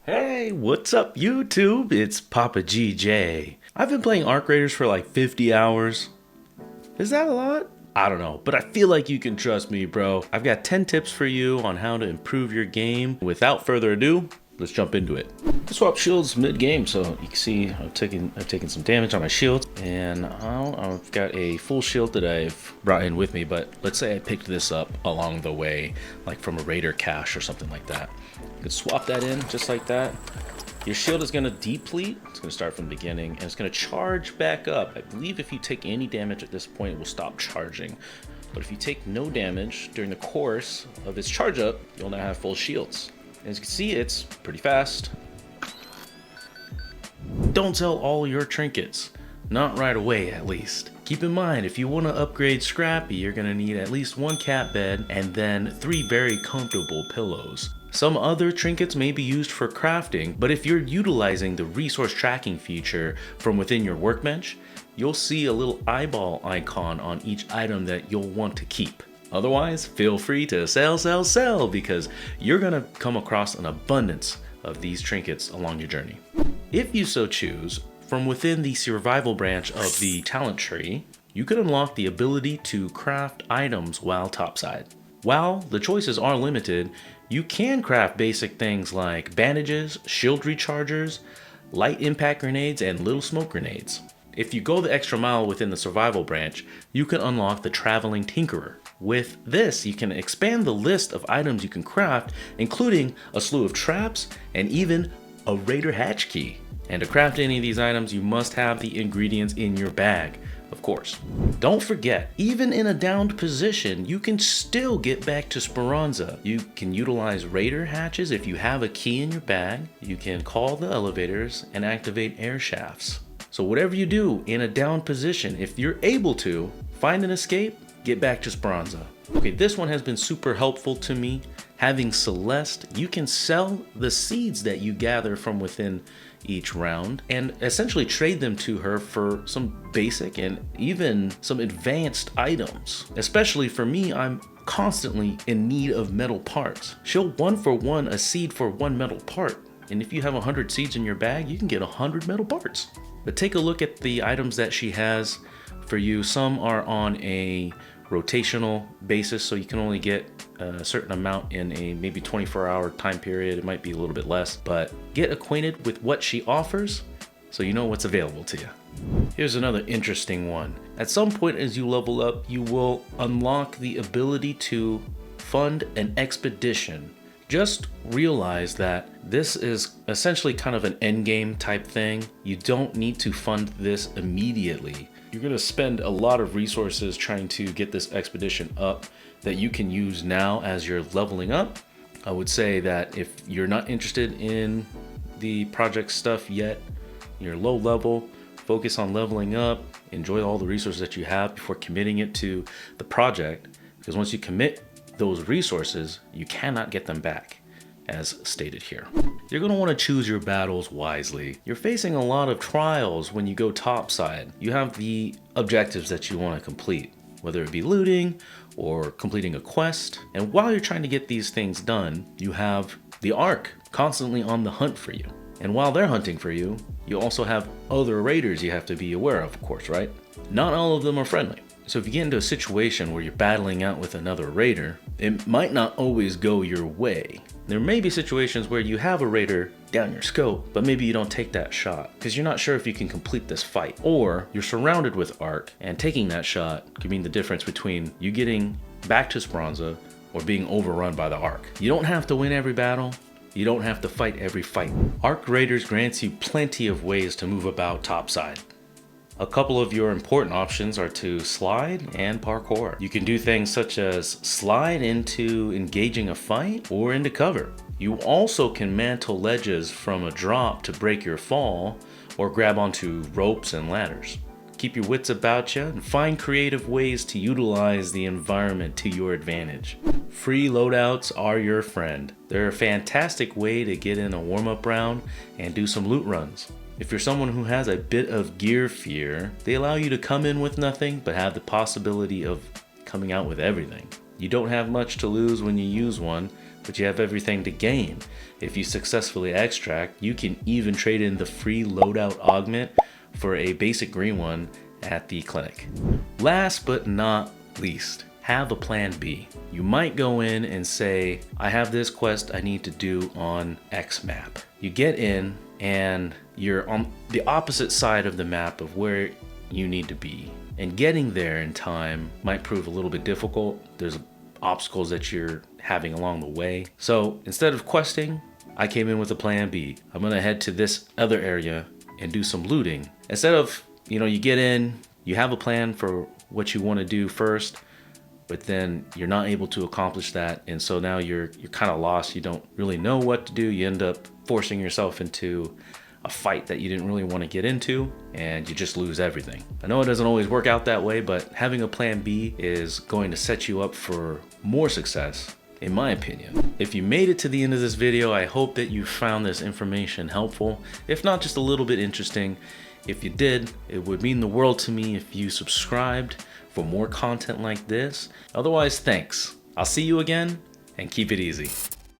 Hey, what's up YouTube? It's Papa GJ. I've been playing Arc Raiders for like 50 hours. Is that a lot? I don't know, but I feel like you can trust me, bro. I've got 10 tips for you on how to improve your game. Without further ado, let's jump into it. I swapped shields mid-game, so you can see I've taken some damage on my shields, and I've got a full shield that I've brought in with me, but let's say I picked this up along the way, like from a Raider cache or something like that. You could swap that in just like that. Your shield is going to deplete. It's going to start from the beginning, and it's going to charge back up. I believe if you take any damage at this point, it will stop charging. But if you take no damage during the course of its charge up, you'll now have full shields. As you can see, it's pretty fast. Don't sell all your trinkets. Not right away, at least. Keep in mind, if you want to upgrade Scrappy, you're going to need at least one cat bed and then 3 very comfortable pillows. Some other trinkets may be used for crafting, but if you're utilizing the resource tracking feature from within your workbench, you'll see a little eyeball icon on each item that you'll want to keep. Otherwise, feel free to sell, because you're gonna come across an abundance of these trinkets along your journey. If you so choose, from within the survival branch of the talent tree, you can unlock the ability to craft items while topside. While the choices are limited, you can craft basic things like bandages, shield rechargers, light impact grenades, and little smoke grenades. If you go the extra mile within the survival branch, you can unlock the traveling tinkerer. With this, you can expand the list of items you can craft, including a slew of traps and even a Raider hatch key. And to craft any of these items, you must have the ingredients in your bag, of course. Don't forget, even in a downed position, you can still get back to Speranza. You can utilize Raider hatches if you have a key in your bag. You can call the elevators and activate air shafts. So whatever you do in a downed position, if you're able to, find an escape, get back to Speranza. Okay, this one has been super helpful to me. Having Celeste, you can sell the seeds that you gather from within each round and essentially trade them to her for some basic and even some advanced items. Especially for me, I'm constantly in need of metal parts. She'll 1-for-1 a seed for 1 metal part. And if you have 100 seeds in your bag, you can get 100 metal parts. But take a look at the items that she has for you. Some are on a rotational basis, so you can only get a certain amount in a maybe 24-hour time period. It might be a little bit less, but get acquainted with what she offers so you know what's available to you. Here's another interesting one. At some point as you level up, you will unlock the ability to fund an expedition. Just realize that this is essentially kind of an endgame type thing. You don't need to fund this immediately. You're going to spend a lot of resources trying to get this expedition up that you can use now as you're leveling up. I would say that if you're not interested in the project stuff yet, you're low level, focus on leveling up, enjoy all the resources that you have before committing it to the project, because once you commit those resources, you cannot get them back, as stated here. You're going to want to choose your battles wisely. You're facing a lot of trials when you go topside. You have the objectives that you want to complete, whether it be looting or completing a quest. And while you're trying to get these things done, you have the Ark constantly on the hunt for you. And while they're hunting for you, you also have other raiders you have to be aware of course, right? Not all of them are friendly. So if you get into a situation where you're battling out with another raider, it might not always go your way. There may be situations where you have a raider down your scope, but maybe you don't take that shot because you're not sure if you can complete this fight. Or you're surrounded with Ark, and taking that shot could mean the difference between you getting back to Speranza or being overrun by the Ark. You don't have to win every battle. You don't have to fight every fight. Arc Raiders grants you plenty of ways to move about topside. A couple of your important options are to slide and parkour. You can do things such as slide into engaging a fight or into cover. You also can mantle ledges from a drop to break your fall or grab onto ropes and ladders. Keep your wits about you and find creative ways to utilize the environment to your advantage. Free loadouts are your friend. They're a fantastic way to get in a warm-up round and do some loot runs. If you're someone who has a bit of gear fear, they allow you to come in with nothing but have the possibility of coming out with everything. You don't have much to lose when you use one, but you have everything to gain. If you successfully extract, you can even trade in the free loadout augment for a basic green one at the clinic. Last but not least, have a plan B. You might go in and say, I have this quest I need to do on X map. You get in and you're on the opposite side of the map of where you need to be. And getting there in time might prove a little bit difficult. There's obstacles that you're having along the way. So instead of questing, I came in with a plan B. I'm gonna head to this other area and do some looting. Instead of, you get in, you have a plan for what you wanna do first, but then you're not able to accomplish that. And so now you're kind of lost. You don't really know what to do. You end up forcing yourself into a fight that you didn't really want to get into, and you just lose everything. I know it doesn't always work out that way, but having a plan B is going to set you up for more success, in my opinion. If you made it to the end of this video, I hope that you found this information helpful, if not just a little bit interesting. If you did, it would mean the world to me if you subscribed for more content like this. Otherwise, thanks. I'll see you again, and keep it easy.